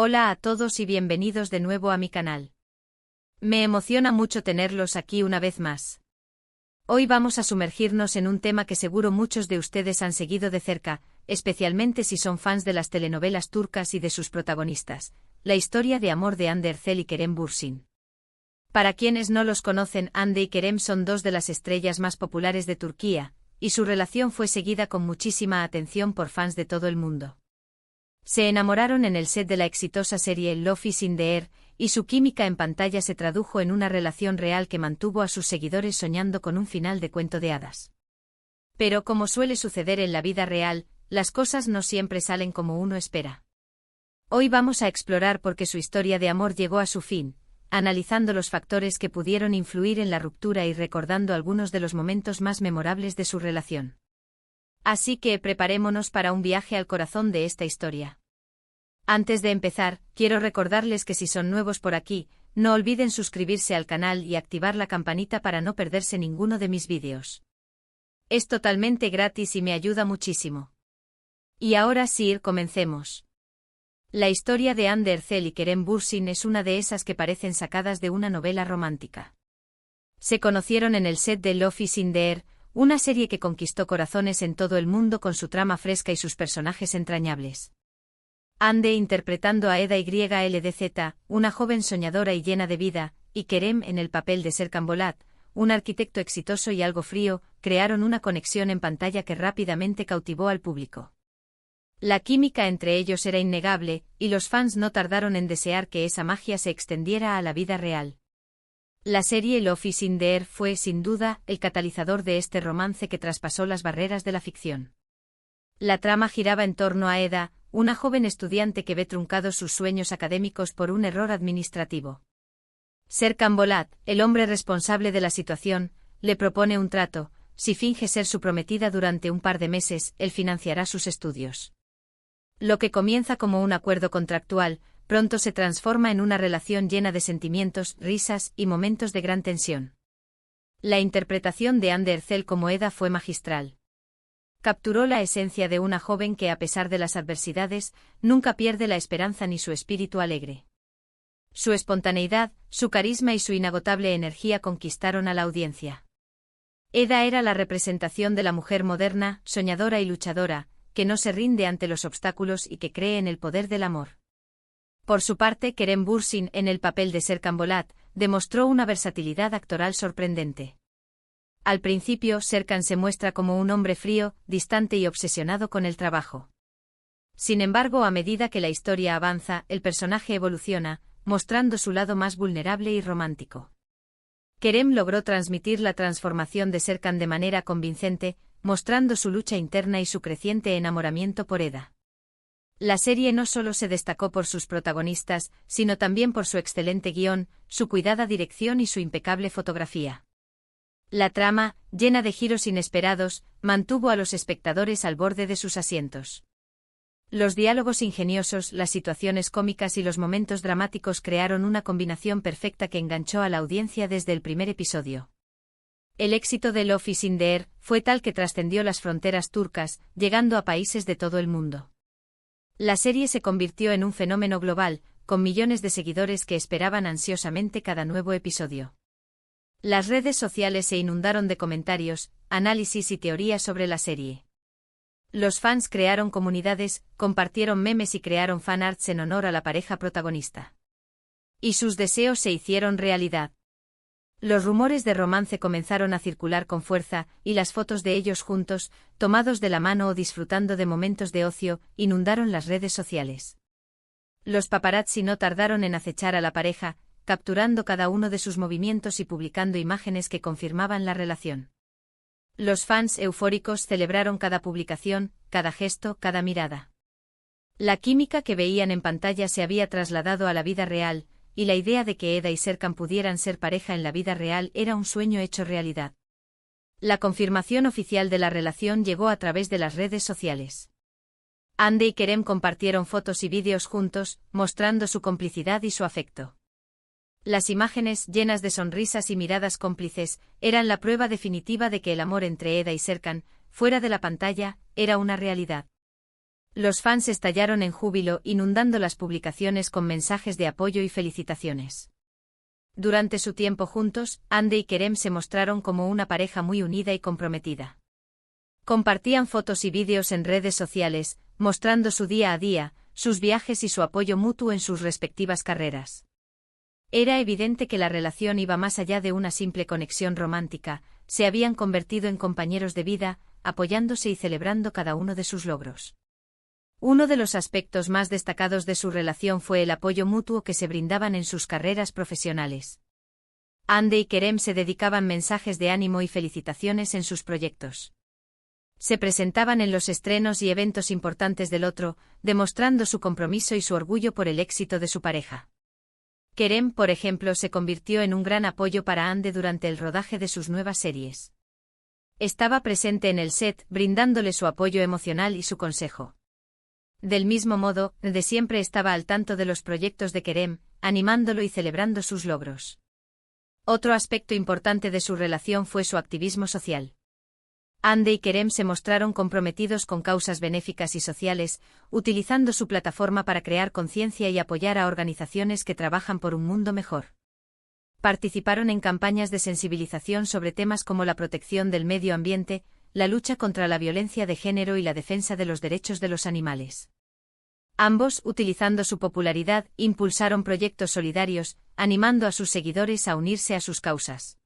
Hola a todos y bienvenidos de nuevo a mi canal. Me emociona mucho tenerlos aquí una vez más. Hoy vamos a sumergirnos en un tema que seguro muchos de ustedes han seguido de cerca, especialmente si son fans de las telenovelas turcas y de sus protagonistas, la historia de amor de Hande Erçel y Kerem Bürsin. Para quienes no los conocen, Hande y Kerem son dos de las estrellas más populares de Turquía, y su relación fue seguida con muchísima atención por fans de todo el mundo. Se enamoraron en el set de la exitosa serie Love is in the Air, y su química en pantalla se tradujo en una relación real que mantuvo a sus seguidores soñando con un final de cuento de hadas. Pero como suele suceder en la vida real, las cosas no siempre salen como uno espera. Hoy vamos a explorar por qué su historia de amor llegó a su fin, analizando los factores que pudieron influir en la ruptura y recordando algunos de los momentos más memorables de su relación. Así que preparémonos para un viaje al corazón de esta historia. Antes de empezar, quiero recordarles que si son nuevos por aquí, no olviden suscribirse al canal y activar la campanita para no perderse ninguno de mis vídeos. Es totalmente gratis y me ayuda muchísimo. Y ahora sí, comencemos. La historia de Hande Erçel y Kerem Bürsin es una de esas que parecen sacadas de una novela romántica. Se conocieron en el set de Love is in the Air, una serie que conquistó corazones en todo el mundo con su trama fresca y sus personajes entrañables. Hande interpretando a Eda YLDZ, una joven soñadora y llena de vida, y Kerem en el papel de Serkan Bolat, un arquitecto exitoso y algo frío, crearon una conexión en pantalla que rápidamente cautivó al público. La química entre ellos era innegable, y los fans no tardaron en desear que esa magia se extendiera a la vida real. La serie Love is in the Air fue, sin duda, el catalizador de este romance que traspasó las barreras de la ficción. La trama giraba en torno a Eda, una joven estudiante que ve truncados sus sueños académicos por un error administrativo. Serkan Bolat, el hombre responsable de la situación, le propone un trato: si finge ser su prometida durante un par de meses, él financiará sus estudios. Lo que comienza como un acuerdo contractual, pronto se transforma en una relación llena de sentimientos, risas y momentos de gran tensión. La interpretación de Hande Erçel como Eda fue magistral. Capturó la esencia de una joven que, a pesar de las adversidades, nunca pierde la esperanza ni su espíritu alegre. Su espontaneidad, su carisma y su inagotable energía conquistaron a la audiencia. Eda era la representación de la mujer moderna, soñadora y luchadora, que no se rinde ante los obstáculos y que cree en el poder del amor. Por su parte, Kerem Bürsin, en el papel de Serkan Bolat, demostró una versatilidad actoral sorprendente. Al principio, Serkan se muestra como un hombre frío, distante y obsesionado con el trabajo. Sin embargo, a medida que la historia avanza, el personaje evoluciona, mostrando su lado más vulnerable y romántico. Kerem logró transmitir la transformación de Serkan de manera convincente, mostrando su lucha interna y su creciente enamoramiento por Eda. La serie no solo se destacó por sus protagonistas, sino también por su excelente guión, su cuidada dirección y su impecable fotografía. La trama, llena de giros inesperados, mantuvo a los espectadores al borde de sus asientos. Los diálogos ingeniosos, las situaciones cómicas y los momentos dramáticos crearon una combinación perfecta que enganchó a la audiencia desde el primer episodio. El éxito de Love is in the Air fue tal que trascendió las fronteras turcas, llegando a países de todo el mundo. La serie se convirtió en un fenómeno global, con millones de seguidores que esperaban ansiosamente cada nuevo episodio. Las redes sociales se inundaron de comentarios, análisis y teorías sobre la serie. Los fans crearon comunidades, compartieron memes y crearon fanarts en honor a la pareja protagonista. Y sus deseos se hicieron realidad. Los rumores de romance comenzaron a circular con fuerza, y las fotos de ellos juntos, tomados de la mano o disfrutando de momentos de ocio, inundaron las redes sociales. Los paparazzi no tardaron en acechar a la pareja, capturando cada uno de sus movimientos y publicando imágenes que confirmaban la relación. Los fans eufóricos celebraron cada publicación, cada gesto, cada mirada. La química que veían en pantalla se había trasladado a la vida real, y la idea de que Eda y Serkan pudieran ser pareja en la vida real era un sueño hecho realidad. La confirmación oficial de la relación llegó a través de las redes sociales. Hande y Kerem compartieron fotos y vídeos juntos, mostrando su complicidad y su afecto. Las imágenes, llenas de sonrisas y miradas cómplices, eran la prueba definitiva de que el amor entre Eda y Serkan, fuera de la pantalla, era una realidad. Los fans estallaron en júbilo, inundando las publicaciones con mensajes de apoyo y felicitaciones. Durante su tiempo juntos, Hande y Kerem se mostraron como una pareja muy unida y comprometida. Compartían fotos y vídeos en redes sociales, mostrando su día a día, sus viajes y su apoyo mutuo en sus respectivas carreras. Era evidente que la relación iba más allá de una simple conexión romántica, se habían convertido en compañeros de vida, apoyándose y celebrando cada uno de sus logros. Uno de los aspectos más destacados de su relación fue el apoyo mutuo que se brindaban en sus carreras profesionales. Hande y Kerem se dedicaban mensajes de ánimo y felicitaciones en sus proyectos. Se presentaban en los estrenos y eventos importantes del otro, demostrando su compromiso y su orgullo por el éxito de su pareja. Kerem, por ejemplo, se convirtió en un gran apoyo para Hande durante el rodaje de sus nuevas series. Estaba presente en el set, brindándole su apoyo emocional y su consejo. Del mismo modo, de siempre estaba al tanto de los proyectos de Kerem, animándolo y celebrando sus logros. Otro aspecto importante de su relación fue su activismo social. Hande y Kerem se mostraron comprometidos con causas benéficas y sociales, utilizando su plataforma para crear conciencia y apoyar a organizaciones que trabajan por un mundo mejor. Participaron en campañas de sensibilización sobre temas como la protección del medio ambiente, la lucha contra la violencia de género y la defensa de los derechos de los animales. Ambos, utilizando su popularidad, impulsaron proyectos solidarios, animando a sus seguidores a unirse a sus causas.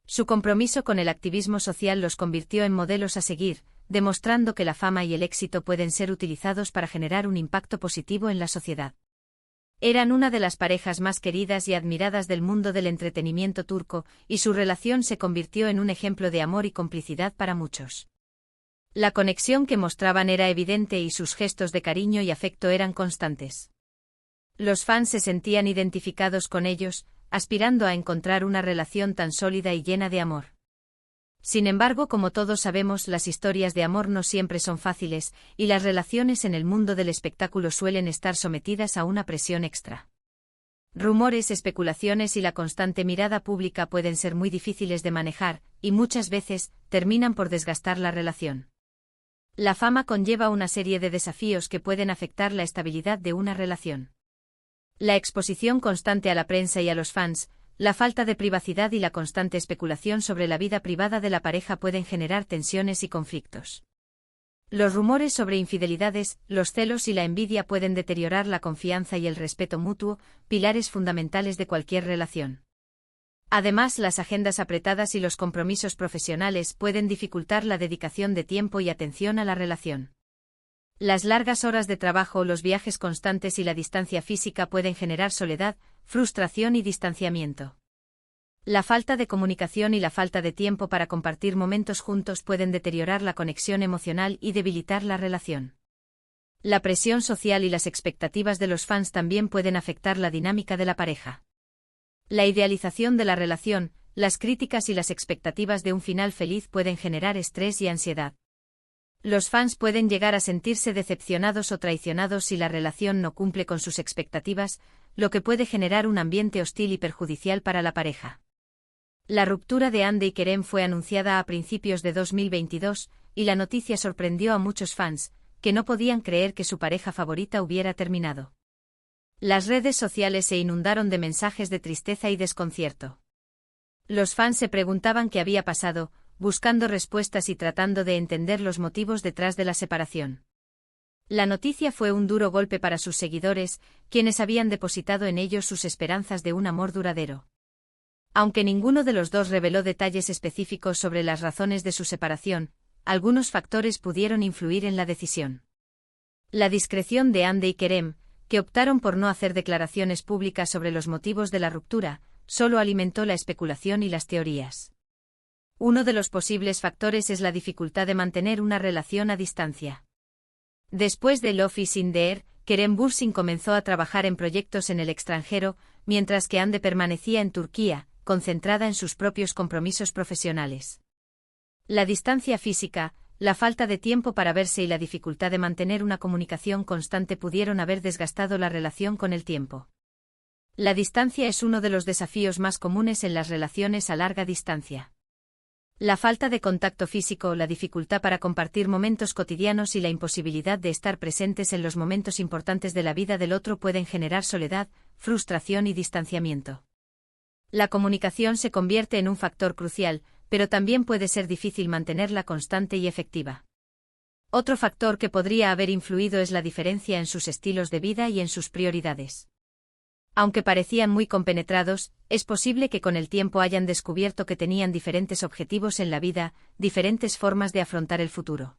Su compromiso con el activismo social los convirtió en modelos a seguir, demostrando que la fama y el éxito pueden ser utilizados para generar un impacto positivo en la sociedad. Eran una de las parejas más queridas y admiradas del mundo del entretenimiento turco, y su relación se convirtió en un ejemplo de amor y complicidad para muchos. La conexión que mostraban era evidente y sus gestos de cariño y afecto eran constantes. Los fans se sentían identificados con ellos, aspirando a encontrar una relación tan sólida y llena de amor. Sin embargo, como todos sabemos, las historias de amor no siempre son fáciles, y las relaciones en el mundo del espectáculo suelen estar sometidas a una presión extra. Rumores, especulaciones y la constante mirada pública pueden ser muy difíciles de manejar, y muchas veces, terminan por desgastar la relación. La fama conlleva una serie de desafíos que pueden afectar la estabilidad de una relación. La exposición constante a la prensa y a los fans, la falta de privacidad y la constante especulación sobre la vida privada de la pareja pueden generar tensiones y conflictos. Los rumores sobre infidelidades, los celos y la envidia pueden deteriorar la confianza y el respeto mutuo, pilares fundamentales de cualquier relación. Además, las agendas apretadas y los compromisos profesionales pueden dificultar la dedicación de tiempo y atención a la relación. Las largas horas de trabajo, los viajes constantes y la distancia física pueden generar soledad, frustración y distanciamiento. La falta de comunicación y la falta de tiempo para compartir momentos juntos pueden deteriorar la conexión emocional y debilitar la relación. La presión social y las expectativas de los fans también pueden afectar la dinámica de la pareja. La idealización de la relación, las críticas y las expectativas de un final feliz pueden generar estrés y ansiedad. Los fans pueden llegar a sentirse decepcionados o traicionados si la relación no cumple con sus expectativas, lo que puede generar un ambiente hostil y perjudicial para la pareja. La ruptura de Hande y Kerem fue anunciada a principios de 2022, y la noticia sorprendió a muchos fans, que no podían creer que su pareja favorita hubiera terminado. Las redes sociales se inundaron de mensajes de tristeza y desconcierto. Los fans se preguntaban qué había pasado, buscando respuestas y tratando de entender los motivos detrás de la separación. La noticia fue un duro golpe para sus seguidores, quienes habían depositado en ellos sus esperanzas de un amor duradero. Aunque ninguno de los dos reveló detalles específicos sobre las razones de su separación, algunos factores pudieron influir en la decisión. La discreción de Hande y Kerem, que optaron por no hacer declaraciones públicas sobre los motivos de la ruptura, solo alimentó la especulación y las teorías. Uno de los posibles factores es la dificultad de mantener una relación a distancia. Después de Love is in the Air, Kerem Bürsin comenzó a trabajar en proyectos en el extranjero, mientras que Hande permanecía en Turquía, concentrada en sus propios compromisos profesionales. La distancia física, la falta de tiempo para verse y la dificultad de mantener una comunicación constante pudieron haber desgastado la relación con el tiempo. La distancia es uno de los desafíos más comunes en las relaciones a larga distancia. La falta de contacto físico, la dificultad para compartir momentos cotidianos y la imposibilidad de estar presentes en los momentos importantes de la vida del otro pueden generar soledad, frustración y distanciamiento. La comunicación se convierte en un factor crucial, pero también puede ser difícil mantenerla constante y efectiva. Otro factor que podría haber influido es la diferencia en sus estilos de vida y en sus prioridades. Aunque parecían muy compenetrados, es posible que con el tiempo hayan descubierto que tenían diferentes objetivos en la vida, diferentes formas de afrontar el futuro.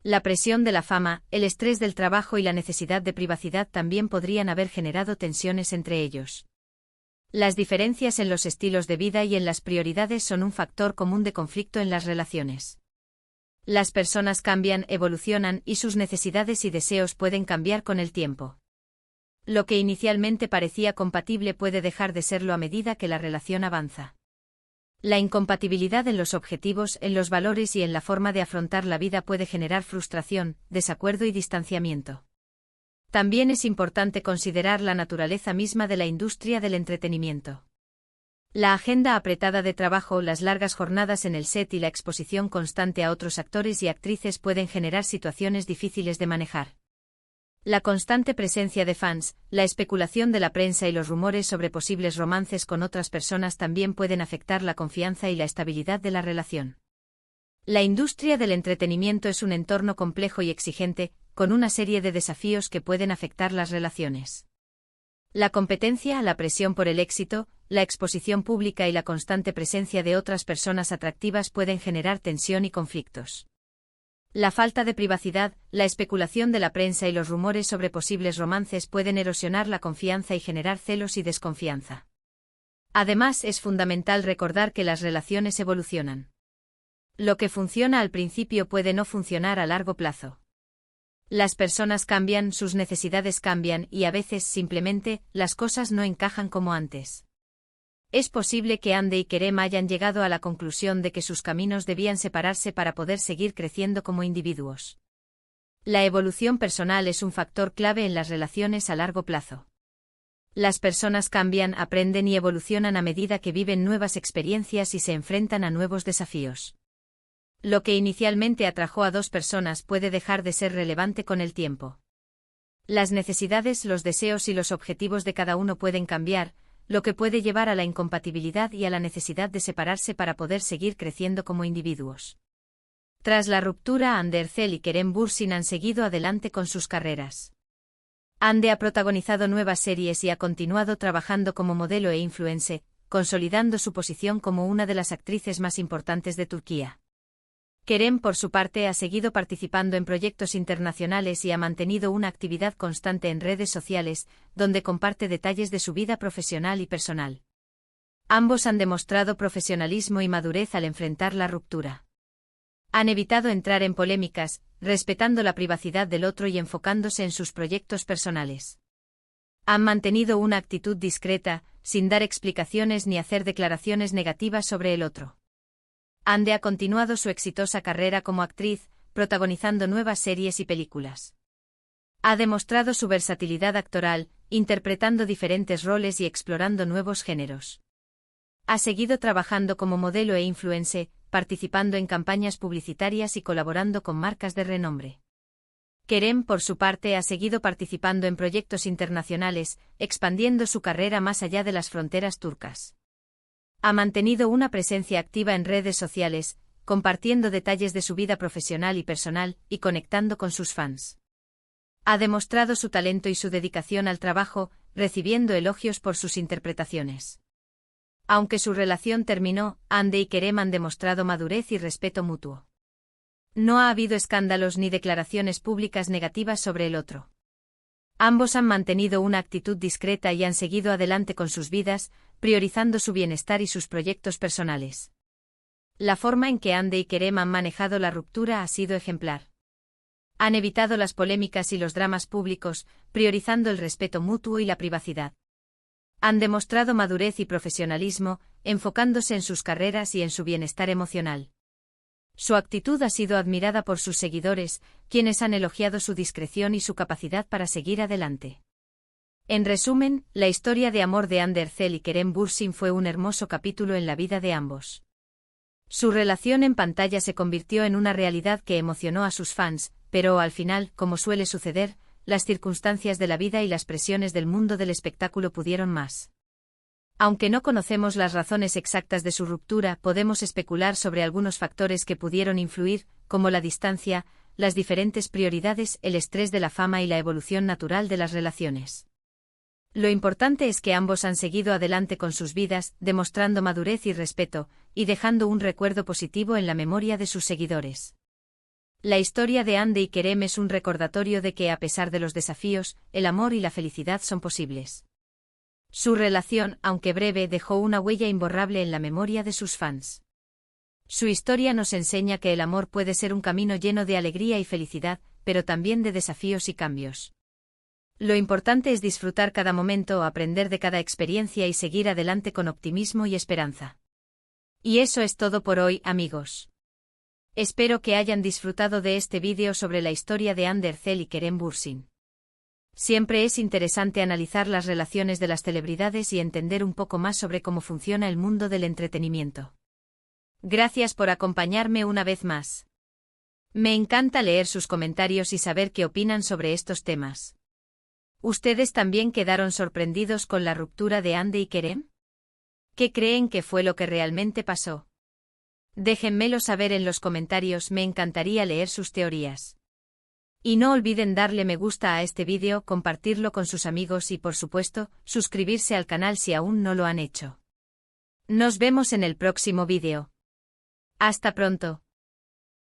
La presión de la fama, el estrés del trabajo y la necesidad de privacidad también podrían haber generado tensiones entre ellos. Las diferencias en los estilos de vida y en las prioridades son un factor común de conflicto en las relaciones. Las personas cambian, evolucionan y sus necesidades y deseos pueden cambiar con el tiempo. Lo que inicialmente parecía compatible puede dejar de serlo a medida que la relación avanza. La incompatibilidad en los objetivos, en los valores y en la forma de afrontar la vida puede generar frustración, desacuerdo y distanciamiento. También es importante considerar la naturaleza misma de la industria del entretenimiento. La agenda apretada de trabajo, las largas jornadas en el set y la exposición constante a otros actores y actrices pueden generar situaciones difíciles de manejar. La constante presencia de fans, la especulación de la prensa y los rumores sobre posibles romances con otras personas también pueden afectar la confianza y la estabilidad de la relación. La industria del entretenimiento es un entorno complejo y exigente, con una serie de desafíos que pueden afectar las relaciones. La competencia, la presión por el éxito, la exposición pública y la constante presencia de otras personas atractivas pueden generar tensión y conflictos. La falta de privacidad, la especulación de la prensa y los rumores sobre posibles romances pueden erosionar la confianza y generar celos y desconfianza. Además, es fundamental recordar que las relaciones evolucionan. Lo que funciona al principio puede no funcionar a largo plazo. Las personas cambian, sus necesidades cambian y a veces, simplemente, las cosas no encajan como antes. Es posible que Andy y Kerem hayan llegado a la conclusión de que sus caminos debían separarse para poder seguir creciendo como individuos. La evolución personal es un factor clave en las relaciones a largo plazo. Las personas cambian, aprenden y evolucionan a medida que viven nuevas experiencias y se enfrentan a nuevos desafíos. Lo que inicialmente atrajo a dos personas puede dejar de ser relevante con el tiempo. Las necesidades, los deseos y los objetivos de cada uno pueden cambiar, lo que puede llevar a la incompatibilidad y a la necesidad de separarse para poder seguir creciendo como individuos. Tras la ruptura, Hande Erçel y Kerem Bürsin han seguido adelante con sus carreras. Hande ha protagonizado nuevas series y ha continuado trabajando como modelo e influencer, consolidando su posición como una de las actrices más importantes de Turquía. Kerem, por su parte, ha seguido participando en proyectos internacionales y ha mantenido una actividad constante en redes sociales, donde comparte detalles de su vida profesional y personal. Ambos han demostrado profesionalismo y madurez al enfrentar la ruptura. Han evitado entrar en polémicas, respetando la privacidad del otro y enfocándose en sus proyectos personales. Han mantenido una actitud discreta, sin dar explicaciones ni hacer declaraciones negativas sobre el otro. Hande ha continuado su exitosa carrera como actriz, protagonizando nuevas series y películas. Ha demostrado su versatilidad actoral, interpretando diferentes roles y explorando nuevos géneros. Ha seguido trabajando como modelo e influencer, participando en campañas publicitarias y colaborando con marcas de renombre. Kerem, por su parte, ha seguido participando en proyectos internacionales, expandiendo su carrera más allá de las fronteras turcas. Ha mantenido una presencia activa en redes sociales, compartiendo detalles de su vida profesional y personal, y conectando con sus fans. Ha demostrado su talento y su dedicación al trabajo, recibiendo elogios por sus interpretaciones. Aunque su relación terminó, Hande y Kerem han demostrado madurez y respeto mutuo. No ha habido escándalos ni declaraciones públicas negativas sobre el otro. Ambos han mantenido una actitud discreta y han seguido adelante con sus vidas, priorizando su bienestar y sus proyectos personales. La forma en que Hande y Kerem han manejado la ruptura ha sido ejemplar. Han evitado las polémicas y los dramas públicos, priorizando el respeto mutuo y la privacidad. Han demostrado madurez y profesionalismo, enfocándose en sus carreras y en su bienestar emocional. Su actitud ha sido admirada por sus seguidores, quienes han elogiado su discreción y su capacidad para seguir adelante. En resumen, la historia de amor de Hande Erçel y Kerem Bürsin fue un hermoso capítulo en la vida de ambos. Su relación en pantalla se convirtió en una realidad que emocionó a sus fans, pero al final, como suele suceder, las circunstancias de la vida y las presiones del mundo del espectáculo pudieron más. Aunque no conocemos las razones exactas de su ruptura, podemos especular sobre algunos factores que pudieron influir, como la distancia, las diferentes prioridades, el estrés de la fama y la evolución natural de las relaciones. Lo importante es que ambos han seguido adelante con sus vidas, demostrando madurez y respeto, y dejando un recuerdo positivo en la memoria de sus seguidores. La historia de Hande y Kerem es un recordatorio de que, a pesar de los desafíos, el amor y la felicidad son posibles. Su relación, aunque breve, dejó una huella imborrable en la memoria de sus fans. Su historia nos enseña que el amor puede ser un camino lleno de alegría y felicidad, pero también de desafíos y cambios. Lo importante es disfrutar cada momento, aprender de cada experiencia y seguir adelante con optimismo y esperanza. Y eso es todo por hoy, amigos. Espero que hayan disfrutado de este vídeo sobre la historia de Hande Erçel y Kerem Bürsin. Siempre es interesante analizar las relaciones de las celebridades y entender un poco más sobre cómo funciona el mundo del entretenimiento. Gracias por acompañarme una vez más. Me encanta leer sus comentarios y saber qué opinan sobre estos temas. ¿Ustedes también quedaron sorprendidos con la ruptura de Hande y Kerem? ¿Qué creen que fue lo que realmente pasó? Déjenmelo saber en los comentarios, me encantaría leer sus teorías. Y no olviden darle me gusta a este vídeo, compartirlo con sus amigos y, por supuesto, suscribirse al canal si aún no lo han hecho. Nos vemos en el próximo vídeo. Hasta pronto.